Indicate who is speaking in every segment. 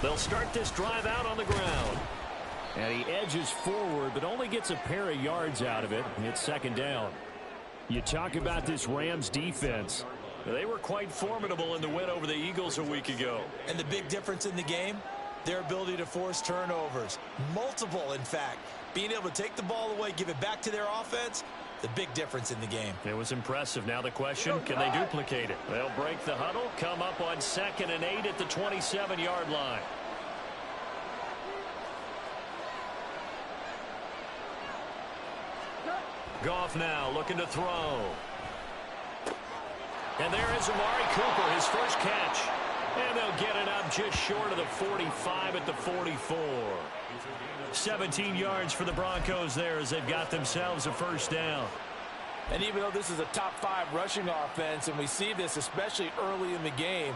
Speaker 1: They'll start this drive out on the ground. And he edges forward, but only gets a pair of yards out of it. It's second down. You talk about this Rams defense. They were quite formidable in the win over the Eagles a week ago.
Speaker 2: And the big difference in the game, their ability to force turnovers. Multiple, in fact. Being able to take the ball away, give it back to their offense, the big difference in the game.
Speaker 1: It was impressive. Now the question, can they duplicate it? They'll break the huddle, come up on 2nd and 8 at the 27-yard line. Goff now looking to throw. And there is Amari Cooper, his first catch. And they'll get it up just short of the 45 at the 44. 17 yards for the Broncos there as they've got themselves a first down.
Speaker 3: And even though this is a top 5 rushing offense, and we see this especially early in the game,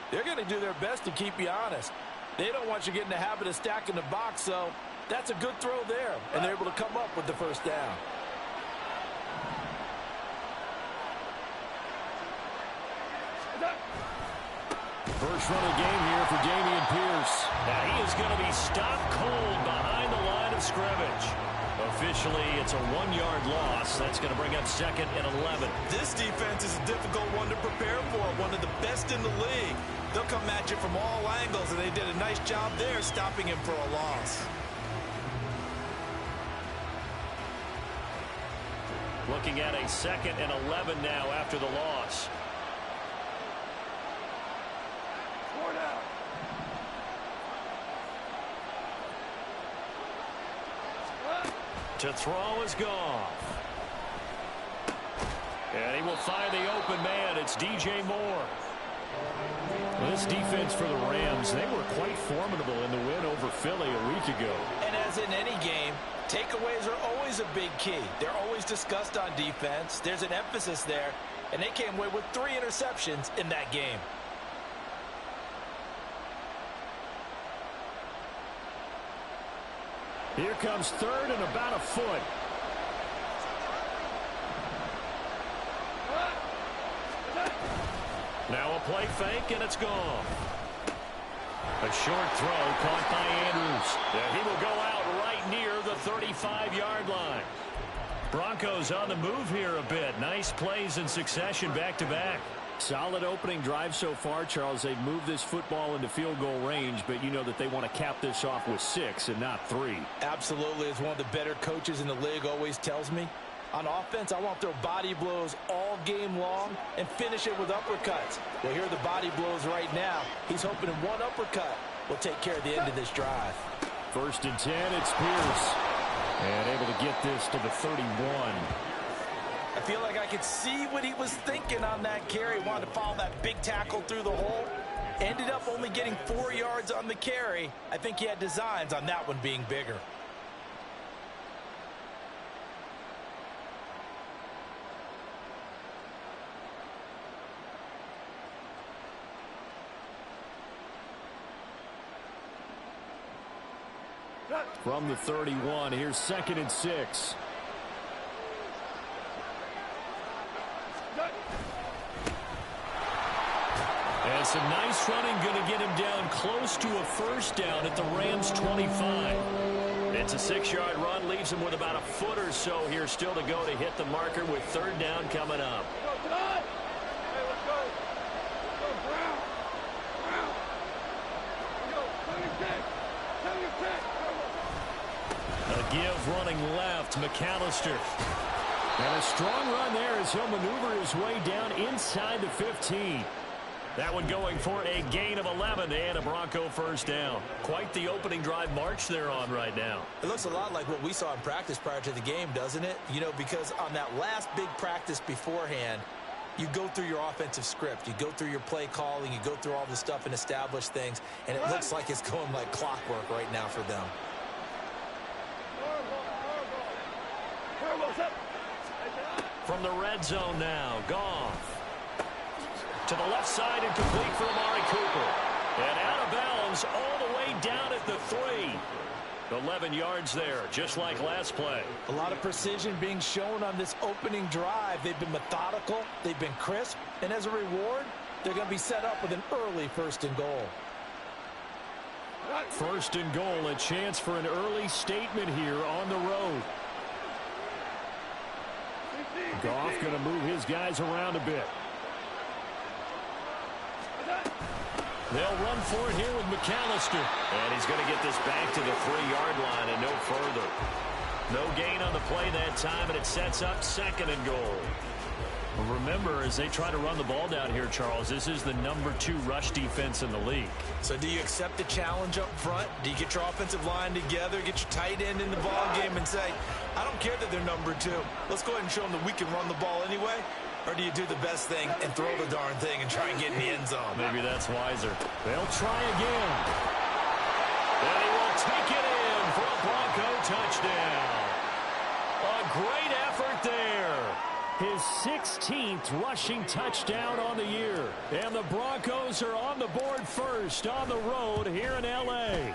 Speaker 3: they're going to do their best to keep you honest. They don't want you to get in the habit of stacking the box, so that's a good throw there. And they're able to come up with the first down.
Speaker 1: First run of the game here for Dameon Pierce. Now he is going to be stopped cold behind the line of scrimmage. Officially, it's a 1-yard loss. That's going to bring up 2nd and 11.
Speaker 2: This defense is a difficult one to prepare for. One of the best in the league. They'll come at you from all angles, and they did a nice job there stopping him for a loss.
Speaker 1: Looking at a 2nd and 11 now after the loss. To throw is Goff. And he will find the open man. It's DJ Moore. Well, this defense for the Rams, they were quite formidable in the win over Philly a week ago.
Speaker 3: And as in any game, takeaways are always a big key. They're always discussed on defense. There's an emphasis there. And they came away with 3 interceptions in that game.
Speaker 1: Here comes 3rd and about a foot. Now a play fake, and it's gone. A short throw caught by Andrews. And he will go out right near the 35-yard line. Broncos on the move here a bit. Nice plays in succession back-to-back. Solid opening drive so far, Charles. They've moved this football into field goal range, but you know that they want to cap this off with 6 and not 3.
Speaker 3: Absolutely. As one of the better coaches in the league always tells me, on offense, I want to throw body blows all game long and finish it with uppercuts. Well, here are the body blows right now. He's hoping in one uppercut will take care of the end of this drive.
Speaker 1: 1st and 10, it's Pierce. And able to get this to the 31.
Speaker 3: I feel like I could see what he was thinking on that carry. Wanted to follow that big tackle through the hole. Ended up only getting 4 yards on the carry. I think he had designs on that one being bigger.
Speaker 1: From the 31, here's 2nd and 6. And some nice running, going to get him down close to a first down at the Rams 25. It's a 6-yard run, leaves him with about a foot or so here still to go to hit the marker with 3rd down coming up. A give running left, McAllister. And a strong run there as he'll maneuver his way down inside the 15. That one going for a gain of 11 and a Bronco first down. Quite the opening drive march they're on right now.
Speaker 2: It looks a lot like what we saw in practice prior to the game, doesn't it? You know, because on that last big practice beforehand, you go through your offensive script. You go through your play calling. You go through all the stuff and establish things. And it looks like it's going like clockwork right now for them.
Speaker 1: From the red zone now, Goff. To the left side and complete for Amari Cooper. And out of bounds all the way down at the 3. 11 yards there, just like last play.
Speaker 3: A lot of precision being shown on this opening drive. They've been methodical. They've been crisp. And as a reward, they're going to be set up with an early 1st and goal.
Speaker 1: 1st and goal, a chance for an early statement here on the road. Goff going to move his guys around a bit. They'll run for it here with McAllister.
Speaker 4: And he's going to get this back to the 3-yard line and no further.
Speaker 1: No gain on the play that time, and it sets up 2nd and goal. Remember, as they try to run the ball down here, Charles, this is the number 2 rush defense in the league.
Speaker 2: So do you accept the challenge up front? Do you get your offensive line together, get your tight end in the ball game and say, I don't care that they're number 2. Let's go ahead and show them that we can run the ball anyway? Or do you do the best thing and throw the darn thing and try and get in the end zone?
Speaker 1: Maybe that's wiser. They'll try again. And he will take it in for a Bronco touchdown. A great effort there. His 16th rushing touchdown on the year. And the Broncos are on the board first on the road here in L.A.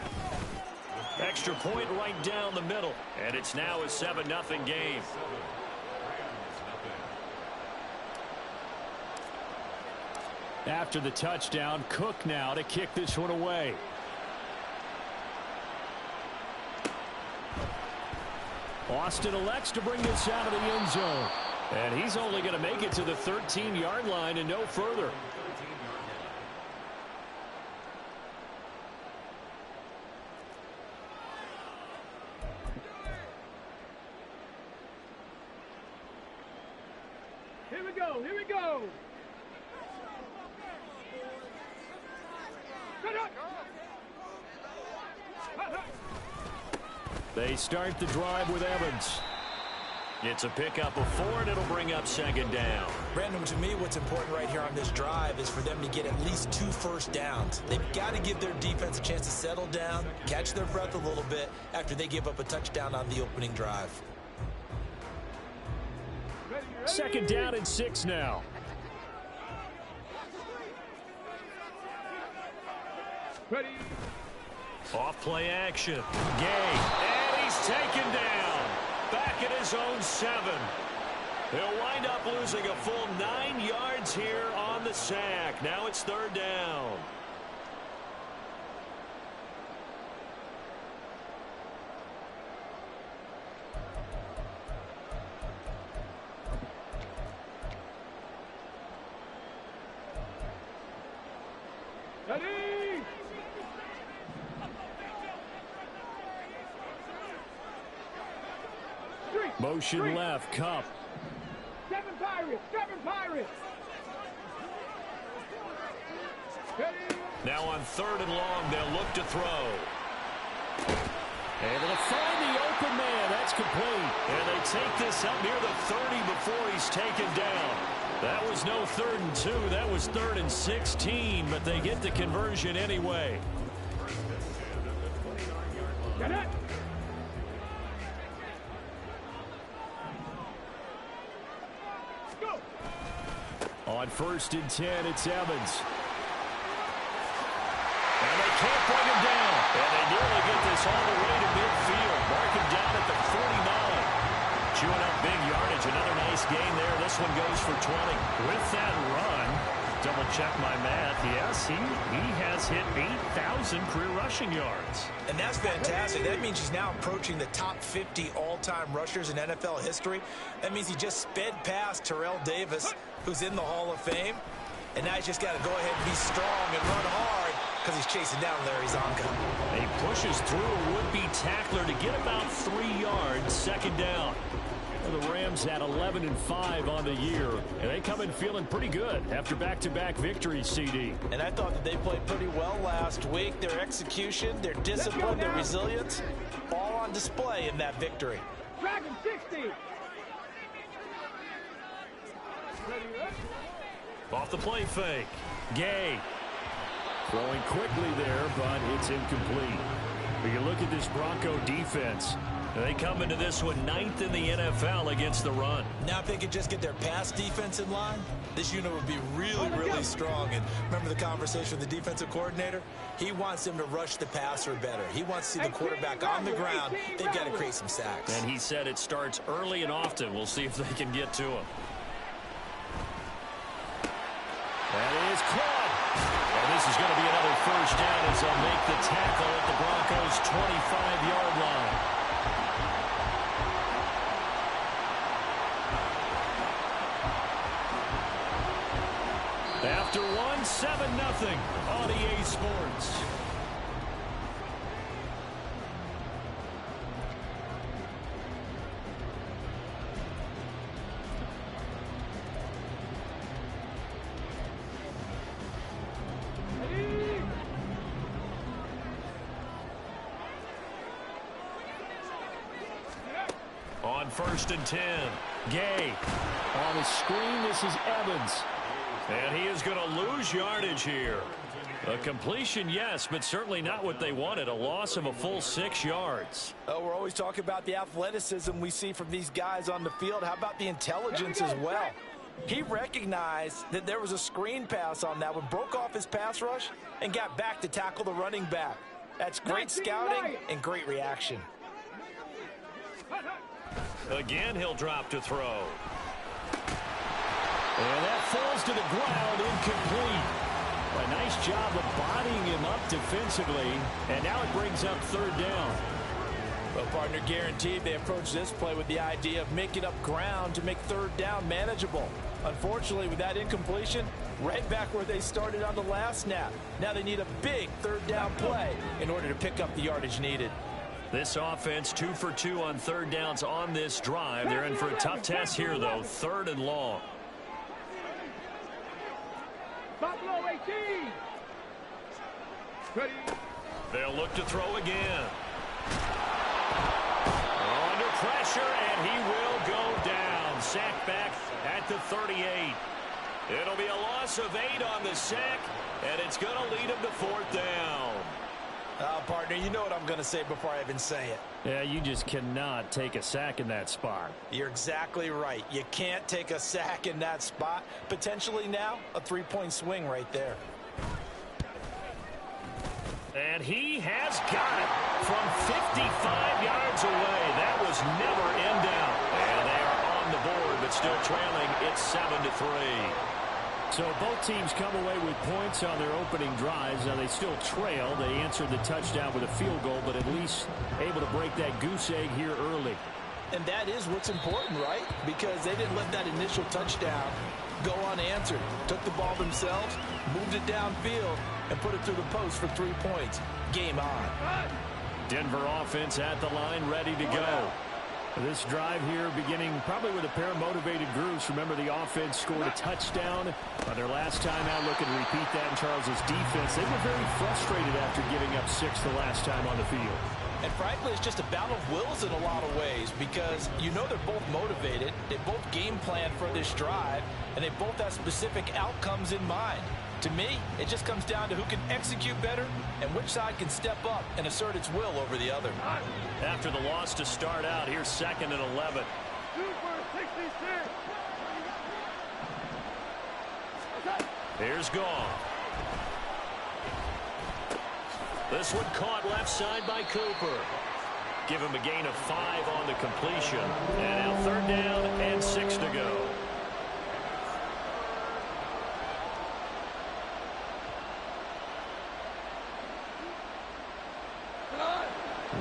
Speaker 1: Extra point right down the middle. And it's now a 7-0 game. After the touchdown, Cook now to kick this one away. Austin elects to bring this out of the end zone. And he's only going to make it to the 13-yard line and no further.
Speaker 5: Here we go, here we go.
Speaker 1: They start the drive with Evans. It's a pickup of 4, and it'll bring up 2nd down.
Speaker 2: Brandon, to me, what's important right here on this drive is for them to get at least 2 first downs. They've got to give their defense a chance to settle down, catch their breath a little bit after they give up a touchdown on the opening drive.
Speaker 1: 2nd down and 6 now.
Speaker 5: Ready.
Speaker 1: Off play action. Gay. And he's taken down. Back at his own 7. He'll wind up losing a full 9 yards here on the sack. Now it's 3rd down.
Speaker 5: Ready.
Speaker 1: Motion left, Cup.
Speaker 5: 7 Pirates, 7 Pirates. Ready.
Speaker 1: Now on 3rd and long, they'll look to throw. Able to find the open man. That's complete. And they take this up near the 30 before he's taken down. That was no 3rd and 2. That was 3rd and 16, but they get the conversion anyway.
Speaker 5: Get it. Go.
Speaker 1: On 1st and 10, it's Evans. And they can't bring him down. And they nearly get this all the way to midfield. Mark him down at the 49. Chewing up big yardage. Another nice gain there. This one goes for 20. With that run, double check my math. Yes, he has hit 8,000 career rushing yards.
Speaker 2: And that's fantastic. That means he's now approaching the top 50 all-time rushers in NFL history. That means he just sped past Terrell Davis, who's in the Hall of Fame. And now he's just got to go ahead and be strong and run hard because he's chasing down Larry Zonka.
Speaker 1: He pushes through a would-be tackler to get about 3 yards, 2nd down. Well, the Rams had 11-5 on the year, and they come in feeling pretty good after back-to-back victories, CD.
Speaker 3: And I thought that they played pretty well last week. Their execution, their discipline, their resilience, all on display in that victory.
Speaker 5: Dragon 60.
Speaker 1: Off the play fake. Gay. Throwing quickly there, but it's incomplete. But you look at this Bronco defense. They come into this one 9th in the NFL against the run.
Speaker 2: Now if they could just get their pass defense in line, this unit would be really, really strong. And remember the conversation with the defensive coordinator? He wants them to rush the passer better. He wants to see the quarterback on the ground. They've got to create some sacks.
Speaker 1: And he said it starts early and often. We'll see if they can get to him. That is caught. And this is going to be another first down as they'll make the tackle at the Broncos' 25-yard line. After one, 7-0 on EA Sports. On 1st and 10, Gay. On the screen, this is Evans. And he is going to lose yardage here. A completion, yes, but certainly not what they wanted. A loss of a full 6 yards.
Speaker 3: We're always talking about the athleticism we see from these guys on the field. How about the intelligence as well? He recognized that there was a screen pass on that one, broke off his pass rush, and got back to tackle the running back. That's great scouting and great reaction.
Speaker 1: Again, he'll drop to throw. And that falls to the ground, incomplete. A nice job of bodying him up defensively, and now it brings up 3rd down.
Speaker 3: Well, partner, guaranteed they approach this play with the idea of making up ground to make 3rd down manageable. Unfortunately, with that incompletion, right back where they started on the last snap. Now they need a big 3rd down play in order to pick up the yardage needed.
Speaker 1: This offense 2 for 2 on 3rd downs on this drive. They're in for a tough test here, though. 3rd and long.
Speaker 5: Buffalo 18. Ready.
Speaker 1: They'll look to throw again. Under pressure, and he will go down. Sack back at the 38. It'll be a loss of 8 on the sack, and it's going to lead him to 4th down.
Speaker 3: Partner, you know what I'm going to say before I even say it.
Speaker 1: Yeah, you just cannot take a sack in that spot.
Speaker 3: You're exactly right. You can't take a sack in that spot. Potentially now a 3-point swing right there.
Speaker 1: And he has got it from 55 yards away. That was never in doubt. And they are on the board, but still trailing. It's 7-3. So both teams come away with points on their opening drives. Now they still trail. They answered the touchdown with a field goal, but at least able to break that goose egg here early.
Speaker 3: And that is what's important, right? Because they didn't let that initial touchdown go unanswered. Took the ball themselves, moved it downfield, and put it through the post for 3 points. Game on.
Speaker 1: Denver offense at the line, ready to go. This drive here beginning probably with a pair of motivated groups. Remember, the offense scored a touchdown on their last time out. Looking to repeat that in Charles's defense. They were very frustrated after giving up 6 the last time on the field.
Speaker 3: And frankly, it's just a battle of wills in a lot of ways because you know they're both motivated. They both game plan for this drive, and they both have specific outcomes in mind. To me, it just comes down to who can execute better and which side can step up and assert its will over the other.
Speaker 1: After the loss to start out, here's 2nd and 11. Here's Goff. This one caught left side by Cooper. Give him a gain of 5 on the completion. And now 3rd down and 6 to go.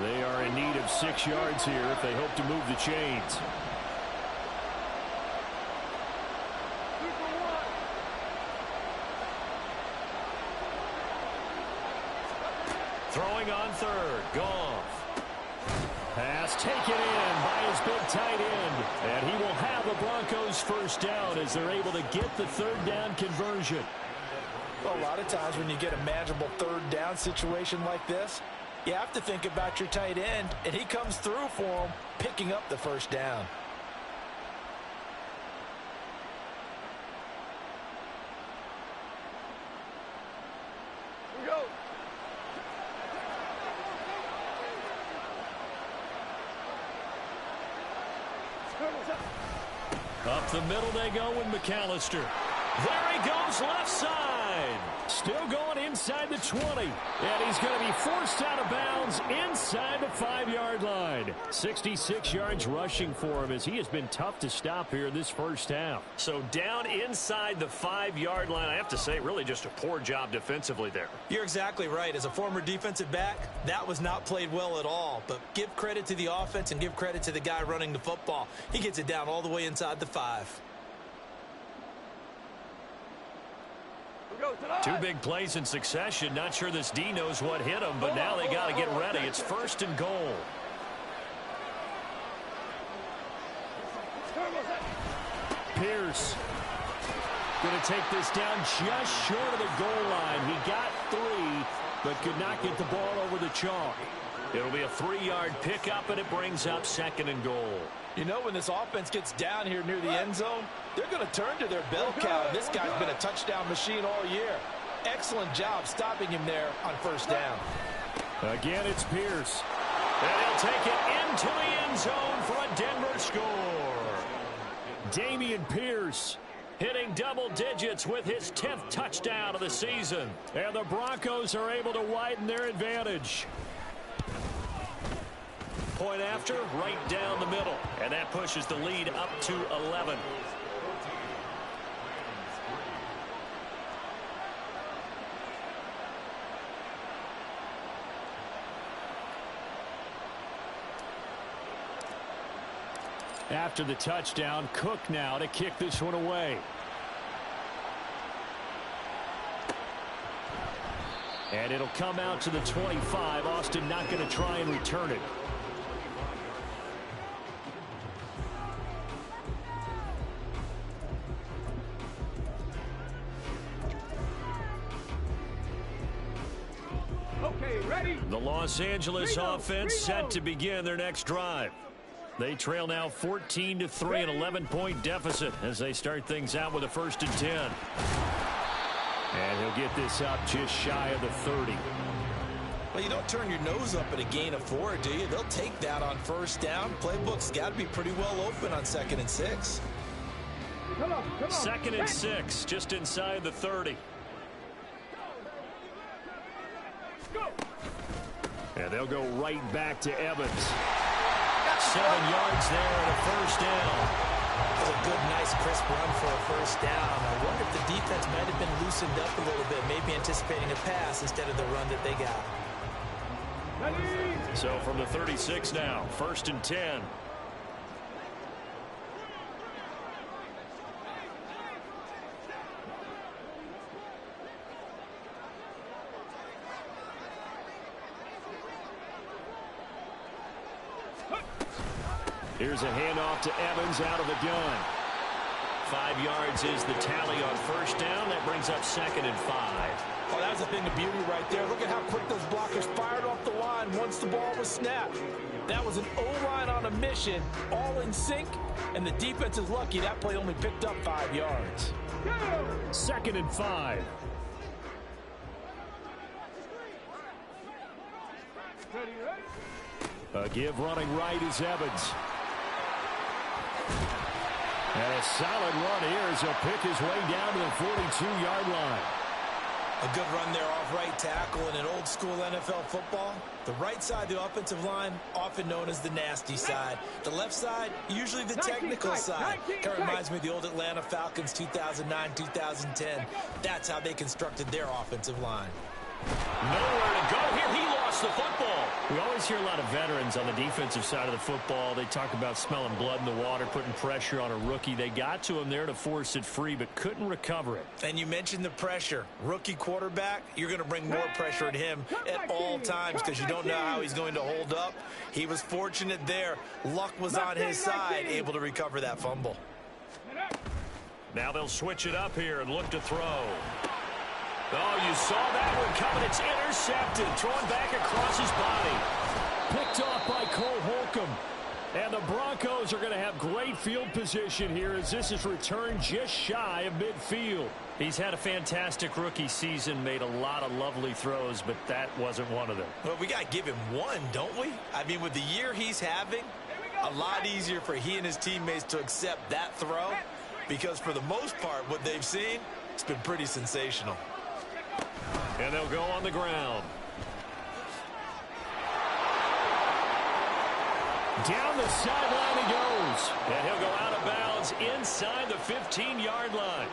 Speaker 1: They are in need of 6 yards here if they hope to move the chains. Throwing on 3rd. Goff. Pass taken in by his big tight end. And he will have the Broncos 1st down as they're able to get the 3rd down conversion.
Speaker 3: Well, a lot of times when you get a manageable 3rd down situation like this, you have to think about your tight end, and he comes through for him, picking up the 1st down.
Speaker 5: Here we go.
Speaker 1: Up the middle they go with McAllister. There he goes left side. Still going inside the 20. And he's going to be forced out of bounds inside the 5-yard line. 66 yards rushing for him as he has been tough to stop here this first half.
Speaker 4: So down inside the 5-yard line, I have to say, really just a poor job defensively there.
Speaker 2: You're exactly right. As a former defensive back, that was not played well at all. But give credit to the offense and give credit to the guy running the football. He gets it down all the way inside the 5.
Speaker 1: Two big plays in succession. Not sure this D knows what hit him, but now they got to get ready. It's 1st and goal. Pierce going to take this down just short of the goal line. He got 3, but could not get the ball over the chalk. It'll be a 3-yard pickup, and it brings up 2nd and goal.
Speaker 3: You know, when this offense gets down here near the end zone, they're going to turn to their bell cow. This guy's been a touchdown machine all year. Excellent job stopping him there on 1st down.
Speaker 1: Again, it's Pierce. And he'll take it into the end zone for a Denver score. Dameon Pierce hitting double digits with his 10th touchdown of the season. And the Broncos are able to widen their advantage. Point after, right down the middle. And that pushes the lead up to 11. After the touchdown, Cook now to kick this one away. And it'll come out to the 25. Austin not going to try and return it.
Speaker 5: Okay, ready?
Speaker 1: The Los Angeles offense set to begin their next drive. They trail now 14-3, an 11-point deficit as they start things out with a 1st and 10. And he'll get this up just shy of the 30.
Speaker 2: Well, you don't turn your nose up at a gain of 4, do you? They'll take that on 1st down. Playbook's got to be pretty well open on 2nd and 6.
Speaker 5: Come on.
Speaker 1: 2nd and 6, just inside the 30.
Speaker 5: Go.
Speaker 1: And they'll go right back to Evans. 7 yards there and a 1st down.
Speaker 2: That was a good, nice, crisp run for a 1st down. I wonder if the defense might have been loosened up a little bit, maybe anticipating a pass instead of the run that they got.
Speaker 1: So from the 36 now, 1st and 10. Here's a handoff to Evans out of the gun. 5 yards is the tally on 1st down. That brings up 2nd and 5.
Speaker 3: Oh, that was a thing of beauty right there. Look at how quick those blockers fired off the line once the ball was snapped. That was an O-line on a mission, all in sync, and the defense is lucky that play only picked up 5 yards.
Speaker 1: 2nd and 5. A give running right is Evans. And a solid run here as he'll pick his way down to the 42-yard line.
Speaker 2: A good run there off right tackle in an old-school NFL football. The right side of the offensive line, often known as the nasty side. The left side, usually the technical side. Kind of reminds me of the old Atlanta Falcons 2009-2010. That's how they constructed their offensive line.
Speaker 1: Nowhere to go here. He lost the football. We always hear a lot of veterans on the defensive side of the football. They talk about smelling blood in the water, putting pressure on a rookie. They got to him there to force it free, but couldn't recover it.
Speaker 2: And you mentioned the pressure. Rookie quarterback, you're going to bring more pressure at him at all times because you don't know how he's going to hold up. He was fortunate there. Luck was on his side, able to recover that fumble.
Speaker 1: Now they'll switch it up here and look to throw. Oh, you saw that one coming. It's intercepted. Thrown back across his body. Picked off by Cole Holcomb. And the Broncos are going to have great field position here as this is returned just shy of midfield. He's had a fantastic rookie season, made a lot of lovely throws, but that wasn't one of them.
Speaker 2: Well, we got to give him one, don't we? I mean, with the year he's having, a lot easier for he and his teammates to accept that throw because for the most part, what they've seen, it's been pretty sensational.
Speaker 1: And they'll go on the ground. Down the sideline he goes. And he'll go out of bounds inside the 15-yard line.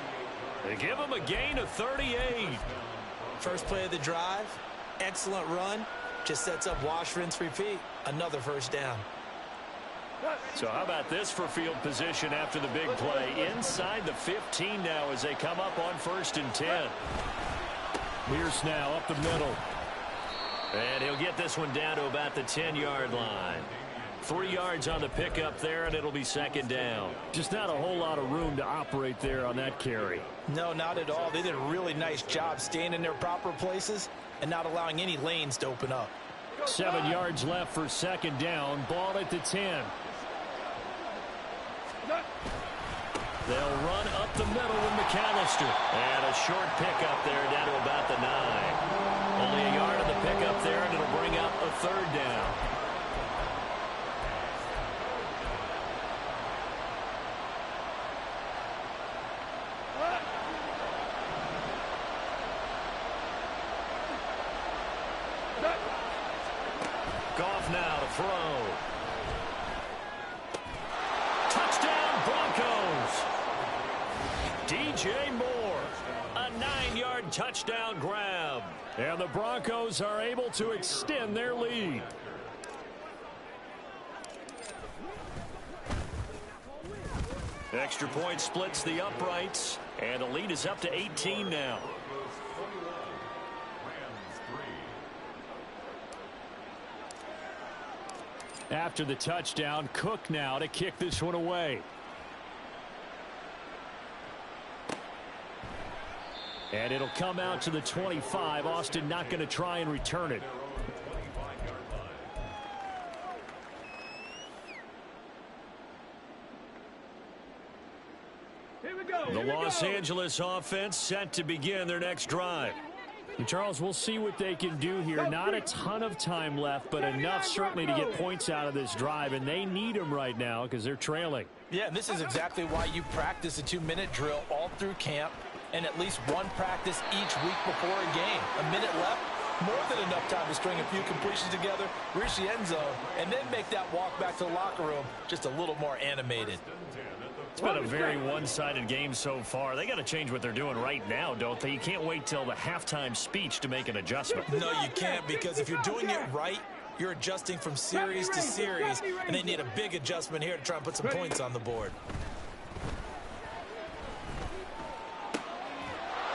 Speaker 1: They give him a gain of 38.
Speaker 2: First play of the drive, excellent run. Just sets up wash, rinse, repeat. Another first down.
Speaker 1: So how about this for field position after the big play? Inside the 15 now as they come up on 1st and 10. Pierce now up the middle. And he'll get this one down to about the 10-yard line. 3 yards on the pickup there, and it'll be 2nd down. Just not a whole lot of room to operate there on that carry.
Speaker 3: No, not at all. They did a really nice job staying in their proper places and not allowing any lanes to open up.
Speaker 1: 7 yards left for 2nd down. Ball at the 10. They'll run up the middle with McAllister. And a short pickup there down to about the 9. Only a yard on the pickup there, and it'll bring up a 3rd down. Goff now to throw. Touchdown Broncos. DJ Moore. A 9-yard touchdown grab. And the Broncos are able to extend their lead. Extra point splits the uprights. And the lead is up to 18 now. After the touchdown, Cook now to kick this one away. And it'll come out to the 25. Austin not going to try and return it.
Speaker 5: Here we go.
Speaker 1: The Los Angeles offense set to begin their next drive. And Charles, we'll see what they can do here. Not a ton of time left, but enough certainly to get points out of this drive, and they need them right now because they're trailing.
Speaker 3: Yeah, and this is exactly why you practice a 2-minute drill all through camp and at least one practice each week before a game. A minute left, more than enough time to string a few completions together, reach the end zone, and then make that walk back to the locker room just a little more animated.
Speaker 1: It's been a very one-sided game so far. They got to change what they're doing right now, don't they? You can't wait till the halftime speech to make an adjustment.
Speaker 2: No, you can't, because if you're doing it right, you're adjusting from series to series, and they need a big adjustment here to try and put some points on the board.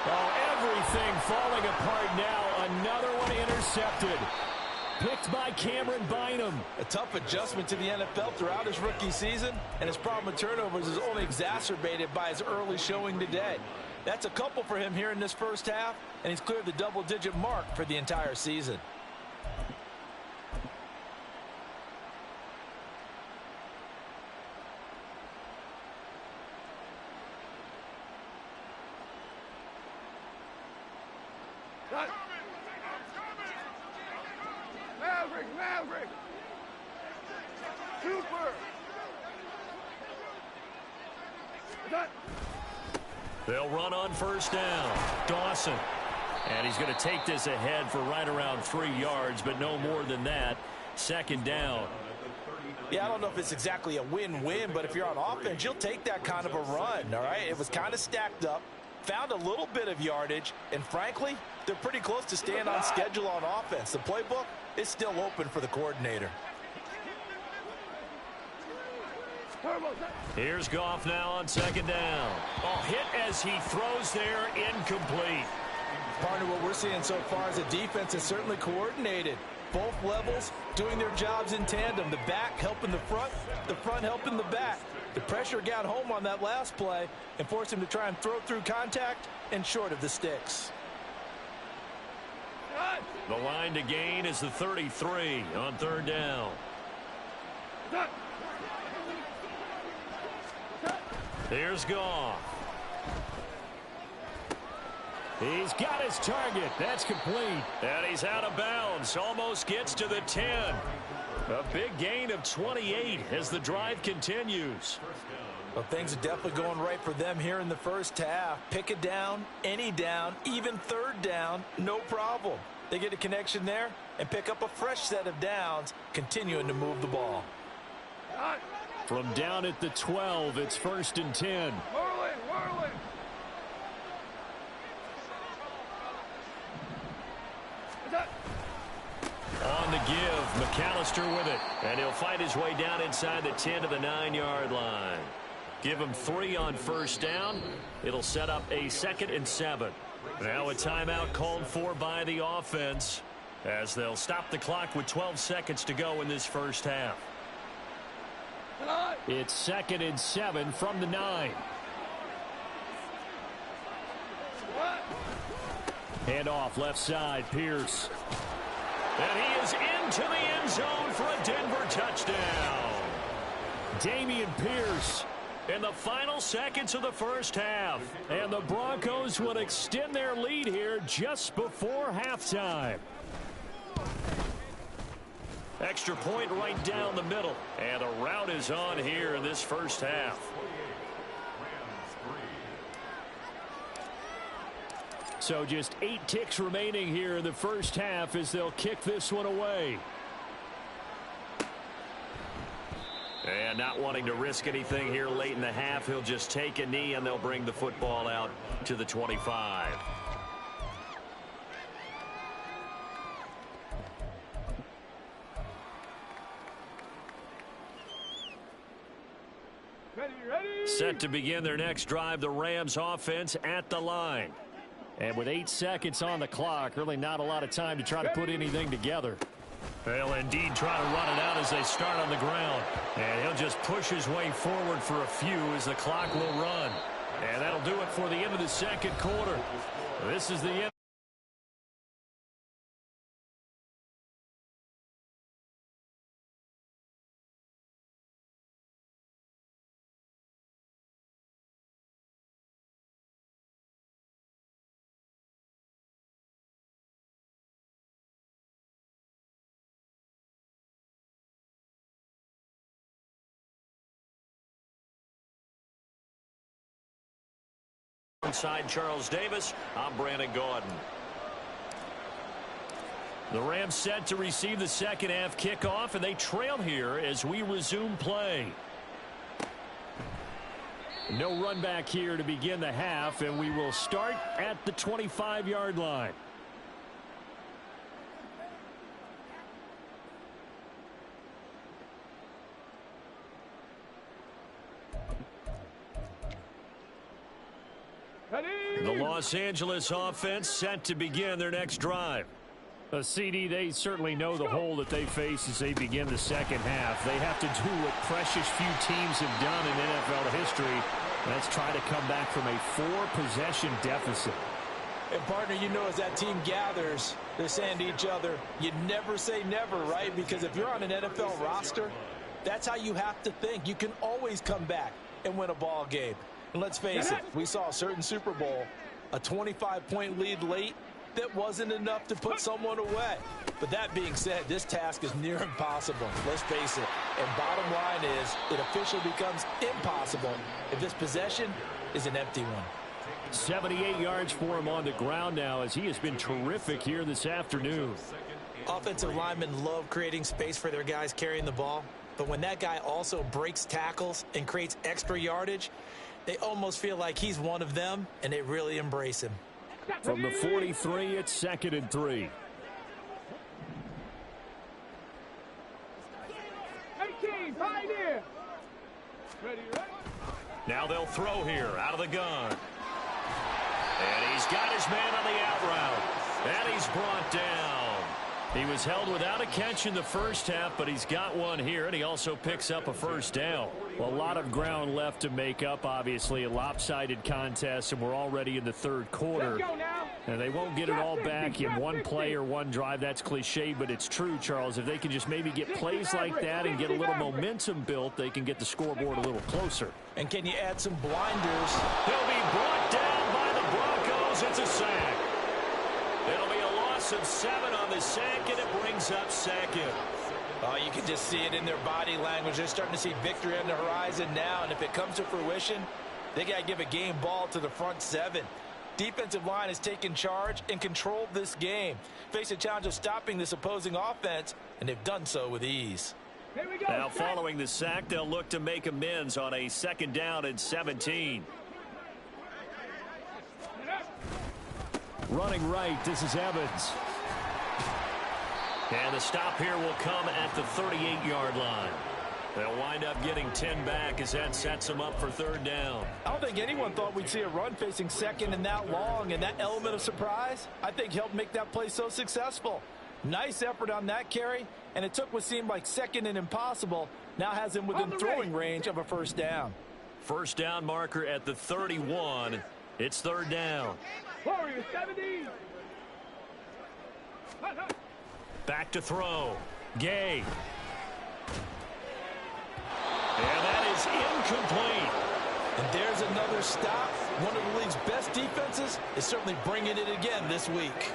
Speaker 1: Oh, everything falling apart now. Another one intercepted. Picked by Cameron Bynum.
Speaker 3: A tough adjustment to the NFL throughout his rookie season, and his problem with turnovers is only exacerbated by his early showing today. That's a couple for him here in this first half, and he's cleared the double-digit mark for the entire season.
Speaker 5: Maverick. Super.
Speaker 1: They'll run on 1st down. Dawson. And he's going to take this ahead for right around 3 yards, but no more than that. 2nd down.
Speaker 3: Yeah, I don't know if it's exactly a win-win, but if you're on offense, you'll take that kind of a run, all right? It was kind of stacked up, found a little bit of yardage, and frankly, they're pretty close to staying on schedule on offense. The playbook is still open for the coordinator.
Speaker 1: Here's Goff now on 2nd down. Oh, hit as he throws there, incomplete.
Speaker 3: Partner, what we're seeing so far is the defense is certainly coordinated. Both levels doing their jobs in tandem. The back helping the front helping the back. The pressure got home on that last play and forced him to try and throw through contact and short of the sticks.
Speaker 1: The line to gain is the 33 on 3rd down. Here's Goff. He's got his target. That's complete. And he's out of bounds. Almost gets to the 10. A big gain of 28 as the drive continues.
Speaker 2: Well, things are definitely going right for them here in the first half. Pick a down, any down, even third down, no problem. They get a connection there and pick up a fresh set of downs, continuing to move the ball.
Speaker 1: From down at the 12, it's 1st and 10.
Speaker 5: Whirling.
Speaker 1: On the give, McAllister with it. And he'll fight his way down inside the 10 to the 9-yard line. Give him 3 on first down. It'll set up a 2nd and 7. Now a timeout called for by the offense as they'll stop the clock with 12 seconds to go in this first half. It's 2nd and 7 from the 9. Hand off left side, Pierce. And he is into the end zone for a Denver touchdown. Dameon Pierce in the final seconds of the first half. And the Broncos would extend their lead here just before halftime. Extra point right down the middle. And a rout is on here in this first half. So just 8 ticks remaining here in the first half as they'll kick this one away. And not wanting to risk anything here late in the half, he'll just take a knee and they'll bring the football out to the 25.
Speaker 5: Ready.
Speaker 1: Set to begin their next drive, the Rams offense at the line. And with 8 seconds on the clock, really not a lot of time to try to put anything together. They'll indeed try to run it out as they start on the ground. And he'll just push his way forward for a few as the clock will run. And that'll do it for the end of the second quarter. This is the end. Inside Charles Davis, I'm Brandon Gaudin. The Rams set to receive the second half kickoff, and they trail here as we resume play. No run back here to begin the half, and we will start at the 25-yard line. The Los Angeles offense set to begin their next drive. CD, they certainly know the hole that they face as they begin the second half. They have to do what precious few teams have done in NFL history. That's try to come back from a 4-possession deficit.
Speaker 2: And, partner, you know, as that team gathers, they're saying to each other, you never say never, right? Because if you're on an NFL roster, that's how you have to think. You can always come back and win a ball game. And let's face it, we saw a certain Super Bowl, a 25-point lead late that wasn't enough to put someone away. But that being said, this task is near impossible. Let's face it. And bottom line is, it officially becomes impossible if this possession is an empty one.
Speaker 1: 78 yards for him on the ground now as he has been terrific here this afternoon.
Speaker 2: Offensive linemen love creating space for their guys carrying the ball. But when that guy also breaks tackles and creates extra yardage, they almost feel like he's one of them, and they really embrace him.
Speaker 1: From the 43, it's 2nd and 3.
Speaker 5: 18, pioneer. Ready.
Speaker 1: Now they'll throw here out of the gun. And he's got his man on the out route. And he's brought down. He was held without a catch in the first half, but he's got one here, and he also picks up a first down. Well, a lot of ground left to make up, obviously. A lopsided contest, and we're already in the third quarter. And they won't get it all back in one play or one drive. That's cliche, but it's true, Charles. If they can just maybe get plays like that and get a little momentum built, they can get the scoreboard a little closer.
Speaker 2: And can you add some blinders?
Speaker 1: He'll be brought down by the Broncos. It's a sack. It'll be a loss of 7 on the sack, and it brings up second.
Speaker 3: Oh, you can just see it in their body language. They're starting to see victory on the horizon now, and if it comes to fruition, they got to give a game ball to the front seven. Defensive line has taken charge and controlled this game. Face a challenge of stopping this opposing offense, and they've done so with ease.
Speaker 5: Here we go.
Speaker 1: Now following the sack, they'll look to make amends on a 2nd down and 17. Running right, this is Evans. And the stop here will come at the 38-yard line. They'll wind up getting 10 back as that sets them up for 3rd down.
Speaker 3: I don't think anyone thought we'd see a run facing second and that long, and that element of surprise, I think, helped make that play so successful. Nice effort on that carry, and it took what seemed like second and impossible, now has him within throwing range of a 1st down.
Speaker 1: 1st down marker at the 31. It's 3rd down.
Speaker 5: Warriors 70.
Speaker 1: Back to throw. Gay. And that is incomplete.
Speaker 3: And there's another stop. One of the league's best defenses is certainly bringing it again this week.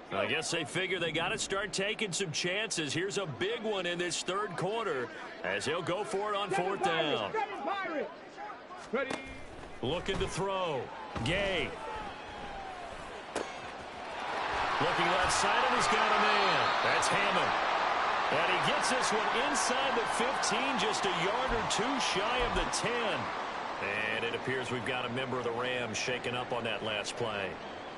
Speaker 1: I guess they figure they got to start taking some chances. Here's a big one in this 3rd quarter as he'll go for it on 4th down.
Speaker 5: Ready.
Speaker 1: Looking to throw. Gay. Looking left side, and he's got a man. That's Hammond. And he gets this one inside the 15, just a yard or 2 shy of the 10. And it appears we've got a member of the Rams shaken up on that last play.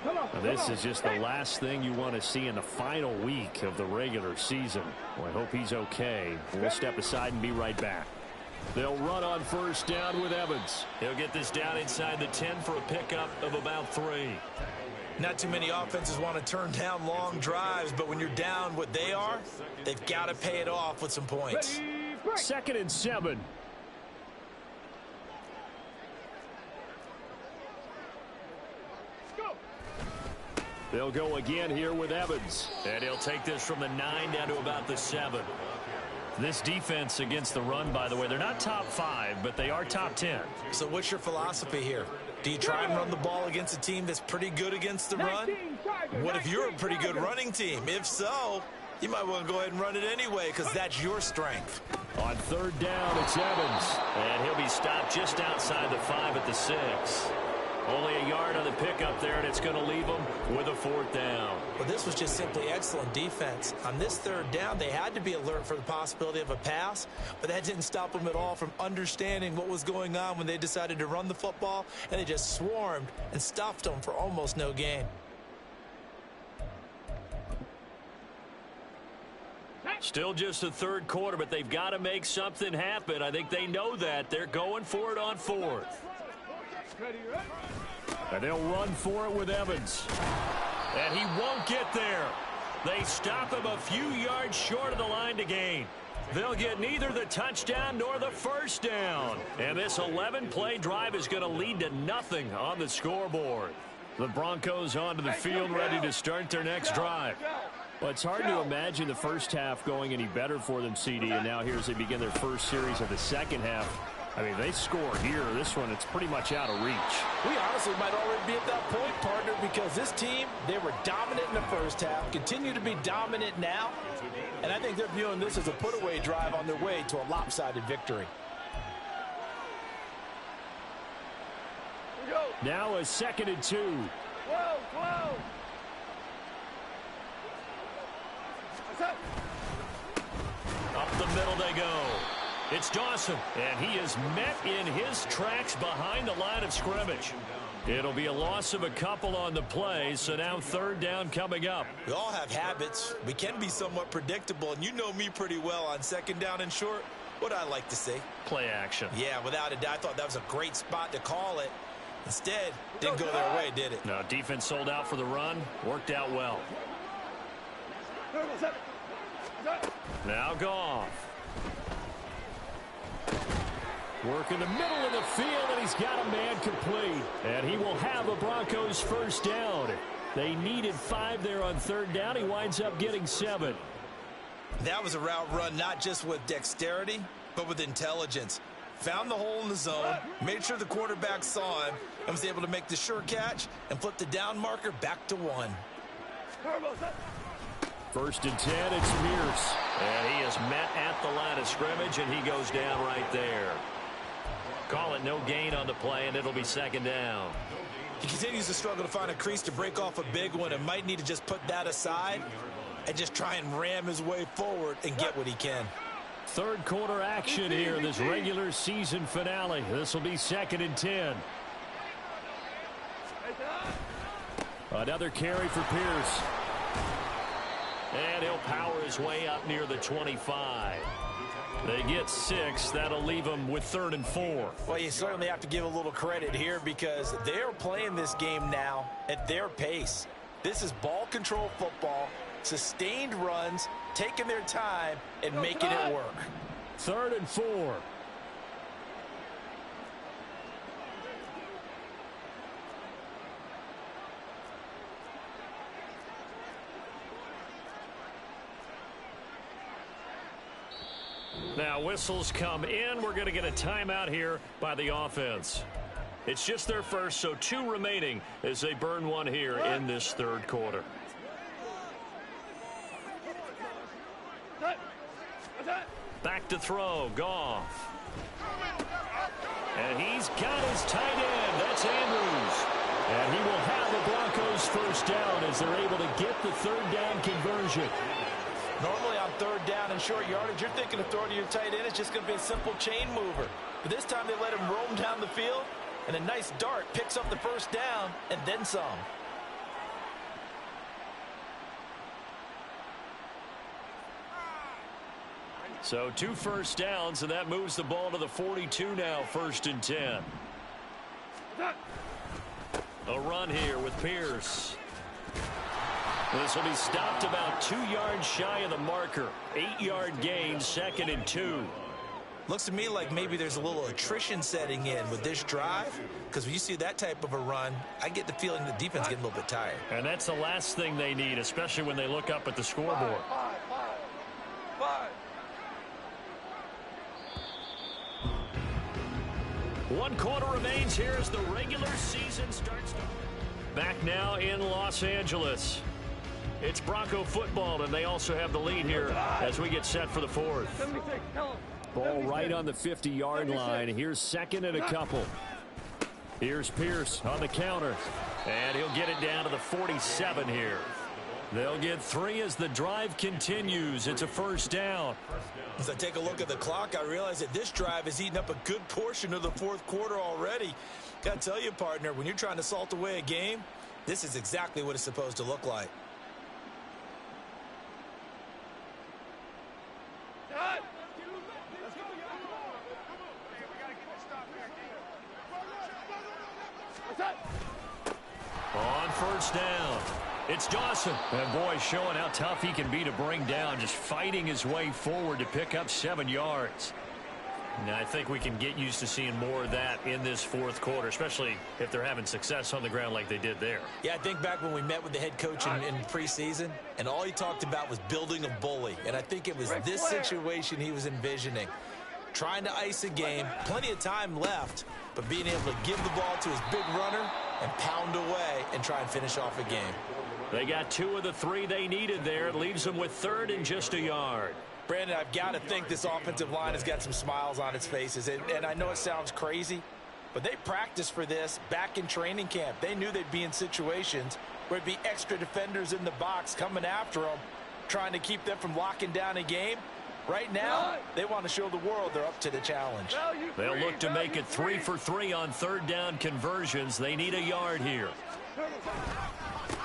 Speaker 5: Now,
Speaker 1: this is just the last thing you want to see in the final week of the regular season. Well, I hope he's okay. We'll step aside and be right back. They'll run on 1st down with Evans. He'll get this down inside the 10 for a pickup of about 3.
Speaker 2: Not too many offenses want to turn down long drives, but when you're down what they are, they've got to pay it off with some points.
Speaker 1: 2nd and 7. They'll go again here with Evans. And he'll take this from the 9 down to about the 7. This defense against the run, by the way, they're not top 5, but they are top 10.
Speaker 2: So what's your philosophy here? Do you try and run the ball against a team that's pretty good against the run? What if you're a pretty good running team? If so, you might want to go ahead and run it anyway because that's your strength.
Speaker 1: On 3rd down, it's Evans. And he'll be stopped just outside the 5 at the 6. Only a yard on the pickup there, and it's going to leave them with a 4th down.
Speaker 2: Well, this was just simply excellent defense. On this 3rd down, they had to be alert for the possibility of a pass, but that didn't stop them at all from understanding what was going on when they decided to run the football, and they just swarmed and stuffed them for almost no gain.
Speaker 1: Still just the 3rd quarter, but they've got to make something happen. I think they know that. They're going for it on 4th. And they'll run for it with Evans. And he won't get there. They stop him a few yards short of the line to gain. They'll get neither the touchdown nor the 1st down. And this 11-play drive is going to lead to nothing on the scoreboard. The Broncos onto the field ready to start their next drive. Well, it's hard to imagine the first half going any better for them, CD. And now here as they begin their first series of the second half. I mean, they score here. This one, it's pretty much out of reach.
Speaker 3: We honestly might already be at that point, partner, because this team, they were dominant in the first half, continue to be dominant now, and I think they're viewing this as a put-away drive on their way to a lopsided victory.
Speaker 1: Now a 2nd and 2.
Speaker 5: Whoa.
Speaker 1: Up the middle they go. It's Dawson, and he is met in his tracks behind the line of scrimmage. It'll be a loss of a couple on the play, so now 3rd down coming up.
Speaker 2: We all have habits. We can be somewhat predictable, and you know me pretty well on 2nd down and short. What I like to see.
Speaker 1: Play action.
Speaker 2: Yeah, without a doubt, I thought that was a great spot to call it. Instead, didn't go their way, did it?
Speaker 1: No, defense sold out for the run. Worked out well. Now Goff. Work in the middle of the field, and he's got a man complete. And he will have the Broncos 1st down. They needed 5 there on 3rd down. He winds up getting 7.
Speaker 2: That was a route run not just with dexterity, but with intelligence. Found the hole in the zone, made sure the quarterback saw him, and was able to make the sure catch and flip the down marker back to 1.
Speaker 1: 1st and 10, it's Pierce. And he is met at the line of scrimmage, and he goes down right there. Call it no gain on the play, and it'll be 2nd down.
Speaker 2: He continues to struggle to find a crease to break off a big one and might need to just put that aside and just try and ram his way forward and get what he can.
Speaker 1: 3rd quarter action here in this regular season finale. This will be 2nd and 10. Another carry for Pierce. And he'll power his way up near the 25. They get 6. That'll leave them with 3rd and 4.
Speaker 3: Well, you certainly have to give a little credit here because they're playing this game now at their pace. This is ball control football, sustained runs, taking their time, and making it work.
Speaker 1: 3rd and 4. Now whistles come in. We're going to get a timeout here by the offense. It's just their first, so 2 remaining as they burn 1 here in this 3rd quarter. Back to throw, Goff. And he's got his tight end. That's Andrews. And he will have the Broncos 1st down as they're able to get the 3rd down conversion.
Speaker 3: Normally on 3rd down and short yardage, you're thinking of throwing to your tight end. It's just going to be a simple chain mover. But this time they let him roam down the field, and a nice dart picks up the 1st down and then some.
Speaker 1: So 2 1st downs, and that moves the ball to the 42 now, 1st and 10. A run here with Pierce. This will be stopped about 2 yards shy of the marker. 8-yard gain, 2nd and 2.
Speaker 2: Looks to me like maybe there's a little attrition setting in with this drive, because when you see that type of a run, I get the feeling the defense getting a little bit tired.
Speaker 1: And that's the last thing they need, especially when they look up at the scoreboard. 1 quarter remains here as the regular season starts. Back now in Los Angeles. It's Bronco football, and they also have the lead here as we get set for the 4th. Ball right on the 50-yard line. Here's 2nd and a couple. Here's Pierce on the counter. And he'll get it down to the 47 here. They'll get 3 as the drive continues. It's a 1st down.
Speaker 2: As I take a look at the clock, I realize that this drive has eaten up a good portion of the 4th quarter already. Got to tell you, partner, when you're trying to salt away a game, this is exactly what it's supposed to look like.
Speaker 1: On 1st down, it's Dawson. And boy, showing how tough he can be to bring down, just fighting his way forward to pick up 7 yards. Now, I think we can get used to seeing more of that in this 4th quarter, especially if they're having success on the ground like they did there.
Speaker 2: Yeah, I think back when we met with the head coach in preseason, and all he talked about was building a bully. And I think it was this situation he was envisioning. Trying to ice a game, plenty of time left, but being able to give the ball to his big runner and pound away and try and finish off a game.
Speaker 1: They got 2 of the 3 they needed there. It leaves them with 3rd and just a yard.
Speaker 3: Brandon, I've got to think this offensive line has got some smiles on its faces. And I know it sounds crazy, but they practiced for this back in training camp. They knew they'd be in situations where it'd be extra defenders in the box coming after them, trying to keep them from locking down a game. Right now, they want to show the world they're up to the challenge.
Speaker 1: They'll look to make it 3 for 3 on 3rd down conversions. They need a yard here.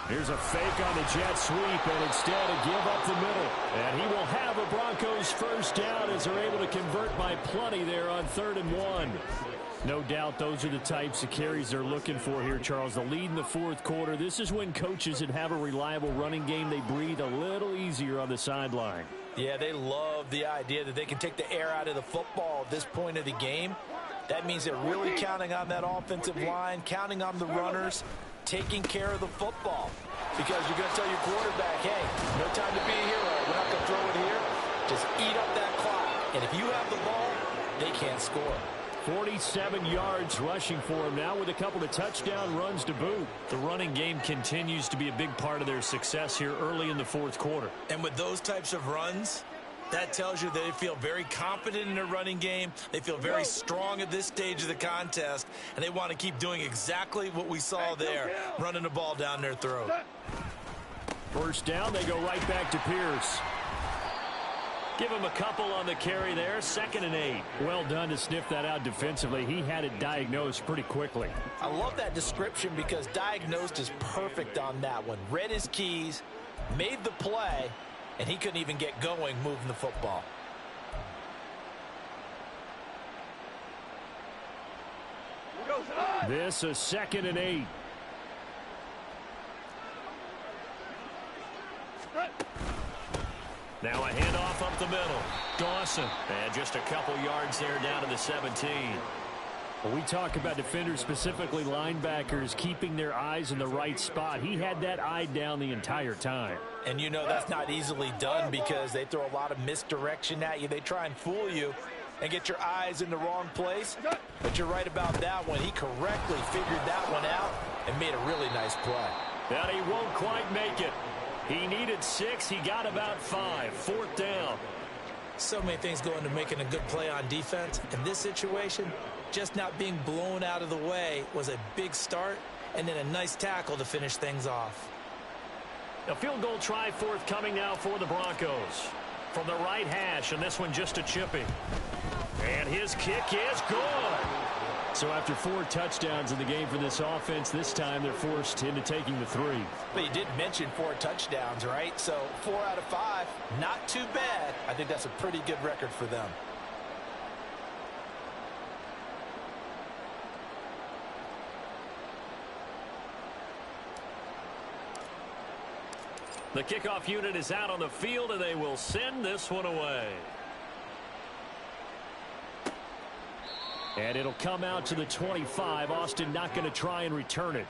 Speaker 1: Here's a fake on the jet sweep, and instead a give up the middle. And he will have a Broncos 1st down as they're able to convert by plenty there on 3rd and 1. No doubt those are the types of carries they're looking for here, Charles. The lead in the 4th quarter. This is when coaches that have a reliable running game, they breathe a little easier on the sideline.
Speaker 3: Yeah, they love the idea that they can take the air out of the football at this point of the game. That means they're really counting on that offensive line, counting on the runners, taking care of the football. Because you're going to tell your quarterback, hey, no time to be a hero. We're not going to throw it here. Just eat up that clock. And if you have the ball, they can't score.
Speaker 1: 47 yards rushing for him now with a couple of touchdown runs to boot. The running game continues to be a big part of their success here early in the fourth quarter.
Speaker 2: And with those types of runs, that tells you they feel very confident in their running game. They feel very strong at this stage of the contest, and they want to keep doing exactly what we saw there, running the ball down their throat.
Speaker 1: First down, they go right back to Pierce. Give him a couple on the carry there, 2nd and 8. Well done to sniff that out defensively. He had it diagnosed pretty quickly.
Speaker 3: I love that description because diagnosed is perfect on that one. Read his keys, made the play, and he couldn't even get going moving the football.
Speaker 1: This is 2nd and 8. Now a handoff up the middle. Dawson. And just a couple yards there down to the 17. Well, we talk about defenders, specifically linebackers, keeping their eyes in the right spot. He had that eye down the entire time.
Speaker 3: And you know that's not easily done because they throw a lot of misdirection at you. They try and fool you and get your eyes in the wrong place. But you're right about that one. He correctly figured that one out and made a really nice play.
Speaker 1: And he won't quite make it. He needed 6. He got about 5. 4th down.
Speaker 2: So many things go into making a good play on defense. In this situation, just not being blown out of the way was a big start, and then a nice tackle to finish things off.
Speaker 1: A field goal try forthcoming now for the Broncos. From the right hash, and this one just a chipping. And his kick is good. So after 4 touchdowns in the game for this offense, this time they're forced into taking the 3.
Speaker 3: But you did mention 4 touchdowns, right? So 4 out of 5, not too bad. I think that's a pretty good record for them.
Speaker 1: The kickoff unit is out on the field, and they will send this one away. And it'll come out to the 25. Austin not going to try and return it.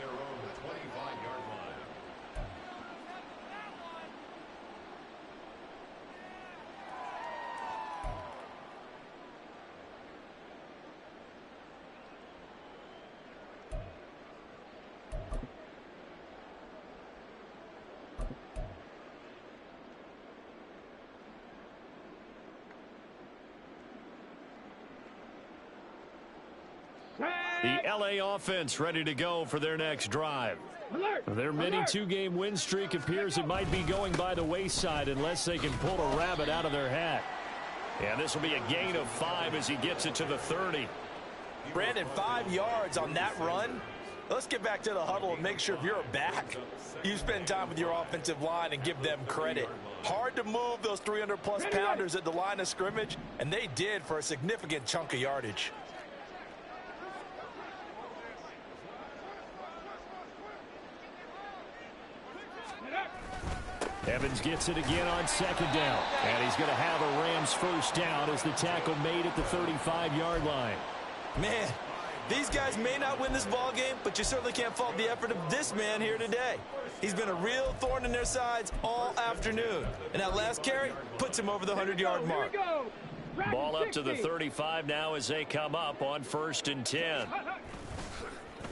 Speaker 1: The LA offense ready to go for their next drive. Their mini 2-game win streak appears it might be going by the wayside unless they can pull a rabbit out of their hat. And this will be a gain of 5 as he gets it to the 30.
Speaker 3: Brandon, 5 yards on that run. Let's get back to the huddle and make sure if you're a back, you spend time with your offensive line and give them credit. Hard to move those 300-plus pounders at the line of scrimmage, and they did for a significant chunk of yardage.
Speaker 1: Evans gets it again on 2nd down. And he's going to have a Rams first down as the tackle made at the 35-yard line.
Speaker 2: Man, these guys may not win this ball game, but you certainly can't fault the effort of this man here today. He's been a real thorn in their sides all afternoon. And that last carry puts him over the 100-yard mark.
Speaker 1: Ball up to the 35 now as they come up on 1st and 10.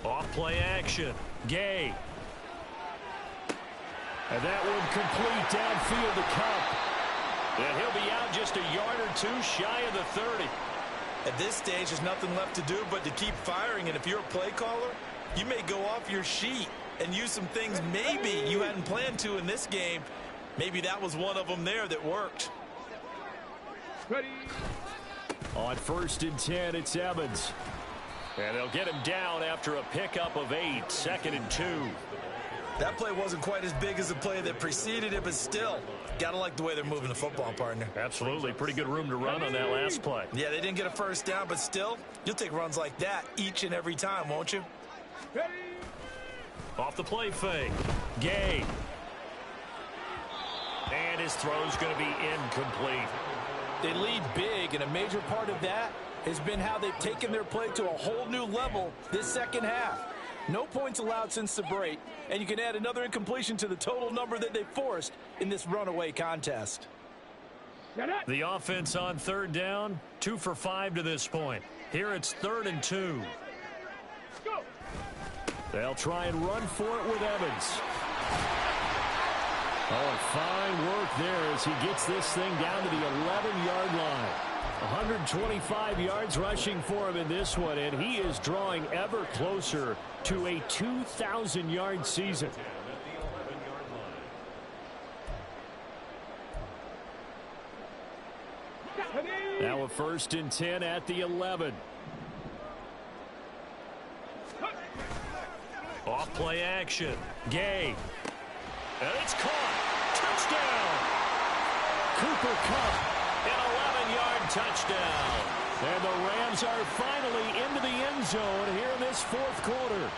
Speaker 1: Off play action. Gay. And that one complete downfield to Cup. And he'll be out just a yard or 2 shy of the 30.
Speaker 2: At this stage, there's nothing left to do but to keep firing. And if you're a play caller, you may go off your sheet and use some things maybe you hadn't planned to in this game. Maybe that was one of them there that worked.
Speaker 5: Ready.
Speaker 1: On 1st and 10, it's Evans. And they'll get him down after a pickup of 8. 2nd and 2.
Speaker 2: That play wasn't quite as big as the play that preceded it, but still, gotta like the way they're moving the football, partner.
Speaker 1: Absolutely. Pretty good room to run on that last play.
Speaker 2: Yeah, they didn't get a first down, but still, you'll take runs like that each and every time, won't you?
Speaker 5: Ready.
Speaker 1: Off the play fake. Gay. And his throw's going to be incomplete.
Speaker 3: They lead big, and a major part of that has been how they've taken their play to a whole new level this second half. No points allowed since the break, and you can add another incompletion to the total number that they forced in this runaway contest.
Speaker 1: The offense on third down, 2 for 5 to this point. Here it's 3rd and 2. They'll try and run for it with Evans. Oh, fine work there as he gets this thing down to the 11-yard line. 125 yards rushing for him in this one, and he is drawing ever closer to a 2,000-yard season. Now a 1st and 10 at the 11. Off play action. Gay. And it's caught. Touchdown. Cooper Kupp, an 11-yard touchdown. And the Rams are finally into the end zone here in this 4th quarter.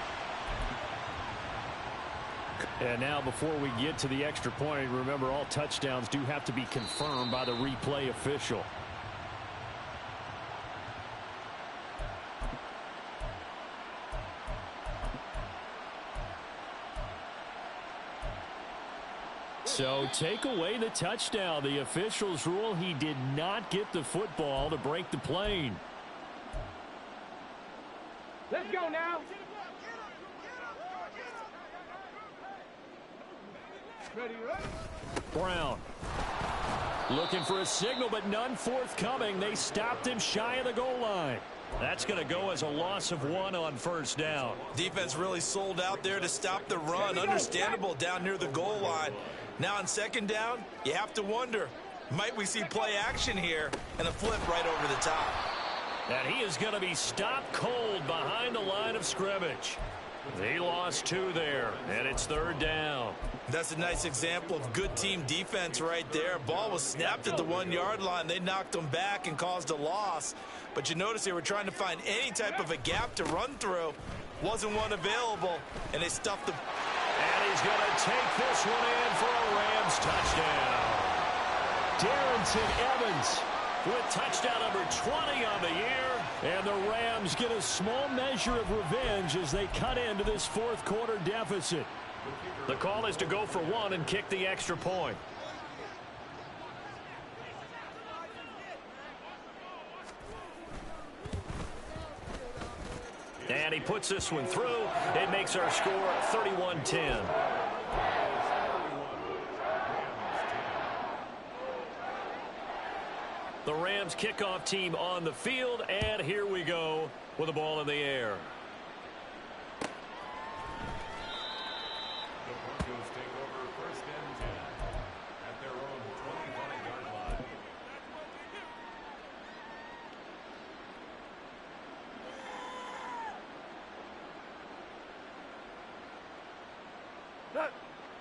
Speaker 1: And now before we get to the extra point, remember all touchdowns do have to be confirmed by the replay official. So take away the touchdown. The officials rule he did not get the football to break the plane.
Speaker 5: Let's go now. Ready, ready.
Speaker 1: Brown looking for a signal, but none forthcoming. They stopped him shy of the goal line. That's going to go as a loss of 1 on 1st down.
Speaker 2: Defense really sold out there to stop the run. Understandable down near the goal line. Now on 2nd down, you have to wonder, might we see play action here and a flip right over the top?
Speaker 1: And he is going to be stopped cold behind the line of scrimmage. He lost 2 there, and it's 3rd down.
Speaker 2: That's a nice example of good team defense right there. Ball was snapped at the 1-yard line. They knocked him back and caused a loss. But you notice they were trying to find any type of a gap to run through. Wasn't one available, and they stuffed the...
Speaker 1: And he's going to take this one in for a Rams touchdown. Darrington Evans with touchdown number 20 on the year. And the Rams get a small measure of revenge as they cut into this 4th quarter deficit. The call is to go for 1 and kick the extra point. And he puts this one through. It makes our score 31-10. The Rams kickoff team on the field, and here we go with the ball in the air.
Speaker 6: The Broncos take over 1st and 10 at their own 25-yard line.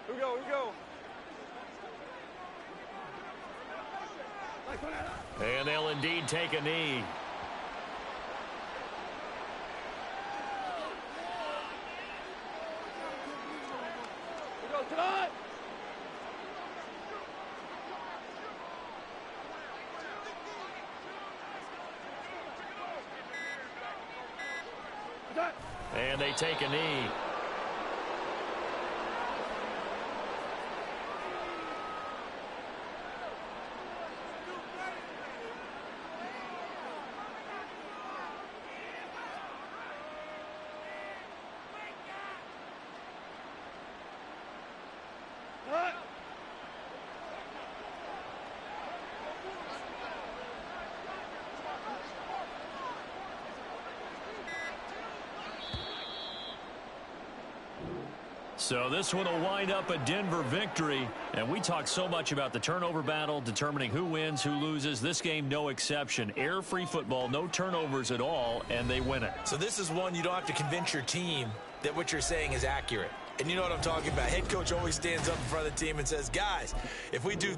Speaker 5: Here we go, here we go.
Speaker 1: And they'll indeed take a knee.
Speaker 5: We go tonight.
Speaker 1: And they take a knee. So this one will wind up a Denver victory. And we talk so much about the turnover battle, determining who wins, who loses. This game, no exception. Air-free football, no turnovers at all, and they win it.
Speaker 2: So this is one you don't have to convince your team that what you're saying is accurate. And you know what I'm talking about. Head coach always stands up in front of the team and says, guys, if we do